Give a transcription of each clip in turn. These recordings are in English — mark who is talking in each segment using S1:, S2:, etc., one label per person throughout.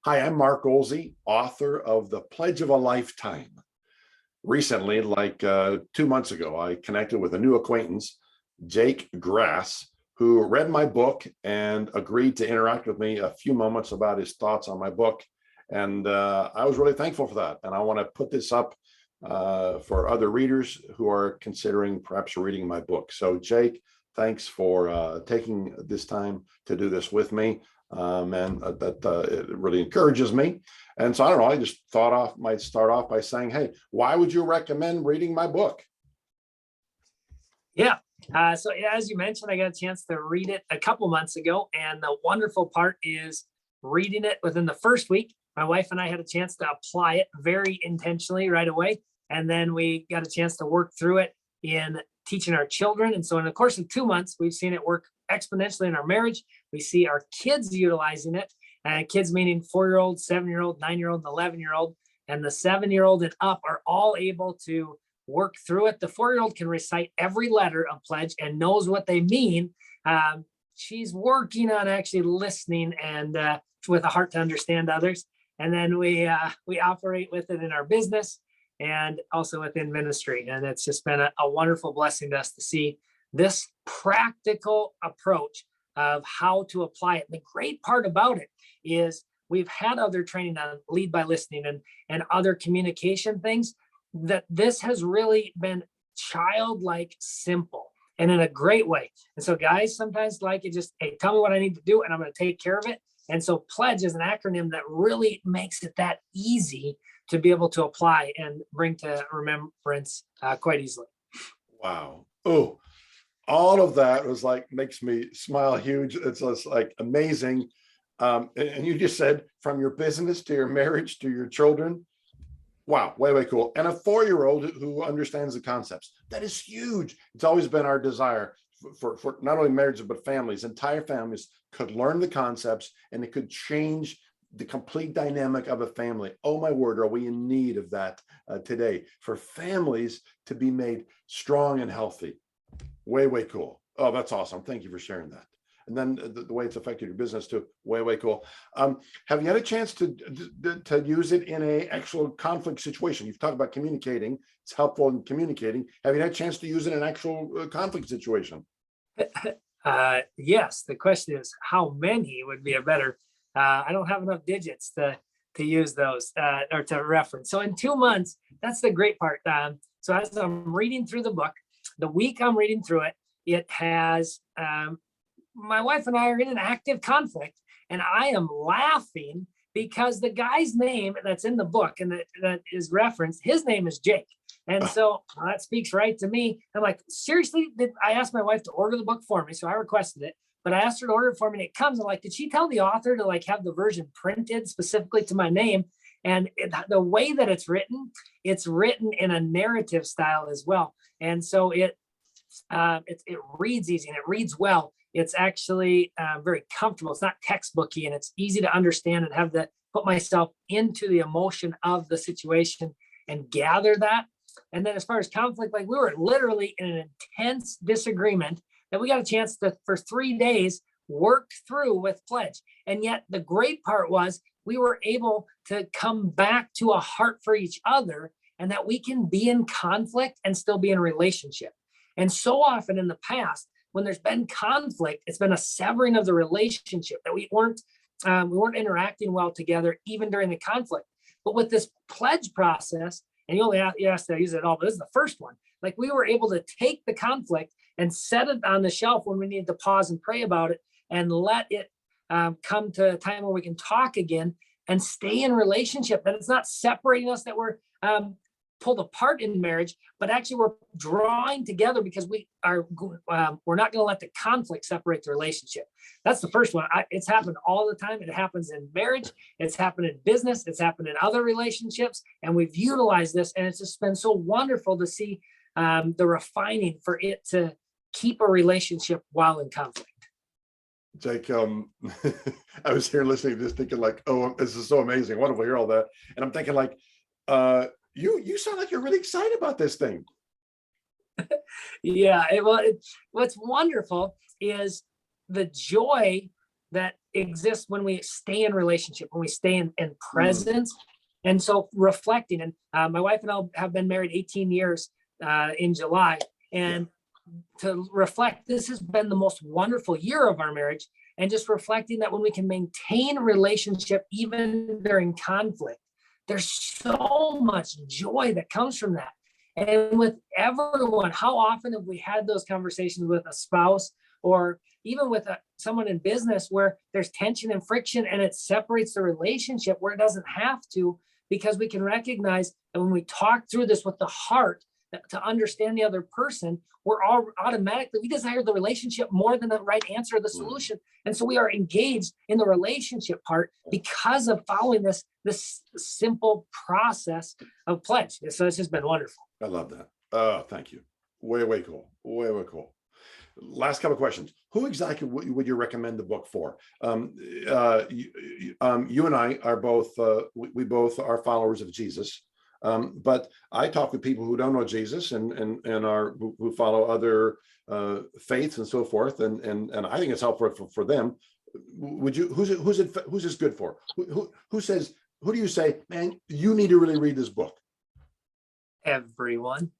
S1: Hi, I'm Mark Oelze, author of The Pledge of a Lifetime. Recently, 2 months ago, I connected with a new acquaintance, Jake Grass, who read my book and agreed to interact with me a few moments about his thoughts on my book. And I was really thankful for that. And I want to put this up for other readers who are considering perhaps reading my book. So Jake, thanks for taking this time to do this with me. It really encourages me. And so I don't know, I just might start off by saying, hey, why would you recommend reading my book?
S2: Yeah. So as you mentioned, I got a chance to read it a couple months ago. And the wonderful part is reading it within the first week. My wife and I had a chance to apply it very intentionally right away. And then we got a chance to work through it in teaching our children. And so in the course of 2 months, we've seen it work exponentially in our marriage. We see our kids utilizing it, and kids meaning 4-year-old, 7-year-old, 9-year-old, and 11-year-old. And the 7-year-old and up are all able to work through it. The 4-year-old can recite every letter of pledge and knows what they mean. She's working on actually listening and with a heart to understand others. And then we operate with it in our business and also within ministry. And it's just been a wonderful blessing to us to see this practical approach of how to apply it. The great part about it is we've had other training on lead by listening and other communication things, that this has really been childlike simple and in a great way. And so guys sometimes like it, just, hey, tell me what I need to do and I'm going to take care of it. And so pledge is an acronym that really makes it that easy to be able to apply and bring to remembrance quite easily.
S1: Wow. Oh, all of that was makes me smile huge. It's just amazing. And you just said from your business to your marriage to your children. Wow, way cool. And a 4-year-old who understands the concepts. That is huge. It's always been our desire for not only marriages, but families, entire families could learn the concepts and it could change the complete dynamic of a family. Oh my word, are we in need of that today for families to be made strong and healthy? Way cool. Oh, that's awesome. Thank you for sharing that. And then the way it's affected your business too. Way cool. Have you had a chance to use it in a actual conflict situation? You've talked about communicating. It's helpful in communicating. Have you had a chance to use it in an actual conflict situation?
S2: Yes. The question is how many would be a better. I don't have enough digits to use those or to reference. So in 2 months, that's the great part. So as I'm reading through the book, the week I'm reading through it, it has my wife and I are in an active conflict, and I am laughing because the guy's name that's in the book and that is referenced, his name is Jake. And so that speaks right to me. I'm like, seriously, I asked my wife to order the book for me. So I requested it, but I asked her to order it for me and it comes. I'm like, did she tell the author to have the version printed specifically to my name? And the way that it's written in a narrative style as well. And so it reads easy and it reads well. It's actually very comfortable. It's not textbooky and it's easy to understand and have to put myself into the emotion of the situation and gather that. And then as far as conflict, we were literally in an intense disagreement that we got a chance to, for 3 days, work through with pledge. And yet the great part was we were able to come back to a heart for each other and that we can be in conflict and still be in a relationship. And so often in the past, when there's been conflict, it's been a severing of the relationship that we weren't interacting well together, even during the conflict. But with this pledge process, and you asked to use it all, but this is the first one. We were able to take the conflict and set it on the shelf when we needed to pause and pray about it and let it come to a time where we can talk again and stay in relationship. That it's not separating us, that we're pulled apart in marriage, but actually we're drawing together because we're not going to let the conflict separate the relationship. That's the first one. It's happened all the time. It happens in marriage. It's happened in business. It's happened in other relationships. And we've utilized this. And it's just been so wonderful to see the refining for it to keep a relationship while in conflict.
S1: Jake, I was here listening to this thinking oh, this is so amazing. Wonderful to hear all that. And I'm thinking you sound like you're really excited about this thing.
S2: Yeah. What's wonderful is the joy that exists when we stay in relationship, when we stay in presence. And so reflecting, and my wife and I have been married 18 years in July, and to reflect, this has been the most wonderful year of our marriage, and just reflecting that when we can maintain relationship even during conflict, there's so much joy that comes from that. And with everyone, how often have we had those conversations with a spouse or even with someone in business where there's tension and friction and it separates the relationship where it doesn't have to, because we can recognize that when we talk through this with the heart to understand the other person, we're all automatically, we desire the relationship more than the right answer or the solution. And so we are engaged in the relationship part because of following this simple process of pledge. So it's just been wonderful.
S1: I love that. Oh, thank you. Way cool. Way cool. Last couple of questions. Who exactly would you recommend the book for? You and I are both, we both are followers of Jesus. But I talk with people who don't know Jesus and are who follow other faiths and so forth, and I think it's helpful for them. Would you? Who's this good for? Who says? Who do you say, man, you need to really read this book?
S2: Everyone.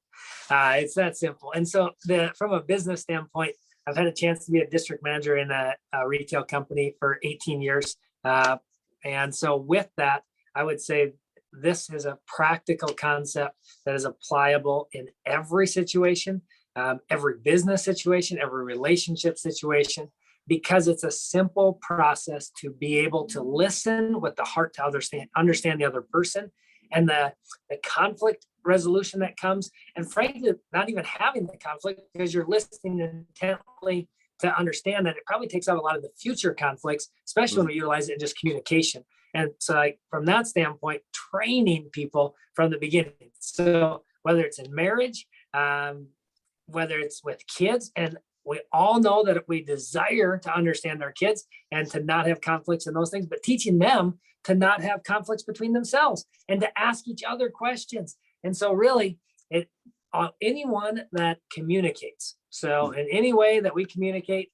S2: It's that simple. And so from a business standpoint, I've had a chance to be a district manager in a retail company for 18 years. And so with that, I would say this is a practical concept that is applicable in every situation, every business situation, every relationship situation, because it's a simple process to be able to listen with the heart to understand the other person, and the conflict resolution that comes, and frankly, not even having the conflict because you're listening intently to understand that it probably takes out a lot of the future conflicts, especially when we utilize it in just communication. And so like, from that standpoint, training people from the beginning. So whether it's in marriage, whether it's with kids, and we all know that we desire to understand our kids and to not have conflicts and those things, but teaching them to not have conflicts between themselves and to ask each other questions. And so really, anyone that communicates. So in any way that we communicate,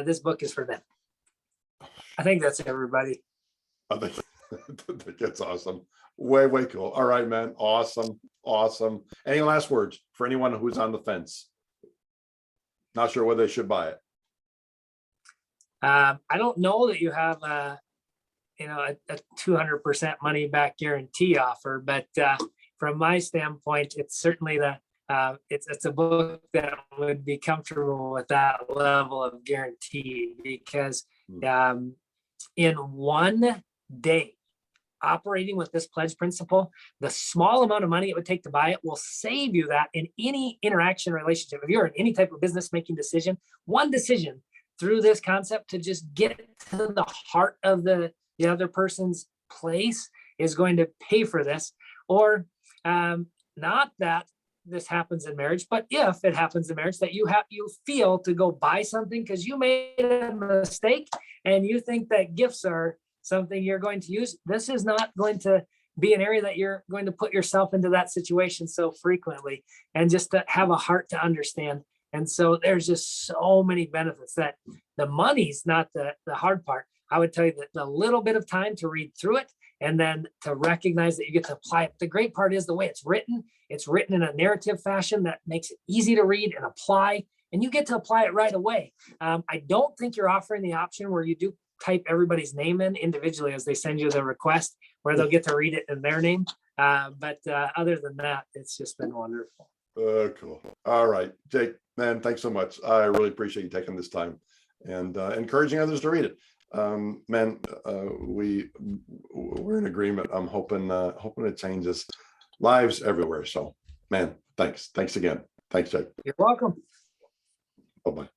S2: this book is for them. I think that's everybody.
S1: I think that's awesome. Way cool. All right, man. Awesome. Any last words for anyone who's on the fence? Not sure whether they should buy it.
S2: I don't know that you have a 200% money back guarantee offer, but from my standpoint, it's certainly it's a book that would be comfortable with that level of guarantee, because in one day operating with this pledge principle, the small amount of money it would take to buy it will save you that in any interaction relationship. If you're in any type of business making decision, one decision through this concept to just get to the heart of the other person's place is going to pay for this. Or not that this happens in marriage, but if it happens in marriage, that you feel to go buy something because you made a mistake and you think that gifts are something you're going to use, this is not going to be an area that you're going to put yourself into that situation so frequently, and just to have a heart to understand. And so there's just so many benefits that the money's not the hard part. I would tell you that the little bit of time to read through it and then to recognize that you get to apply it. The great part is the way it's written in a narrative fashion that makes it easy to read and apply, and you get to apply it right away. I don't think you're offering the option where you do type everybody's name in individually as they send you the request, where they'll get to read it in their name. But other than that, it's just been wonderful.
S1: Cool. All right, Jake, man, thanks so much. I really appreciate you taking this time and encouraging others to read it. Man, we're in agreement. I'm hoping it changes lives everywhere. So, man, thanks again. Thanks, Jake.
S2: You're welcome.
S1: Bye-bye.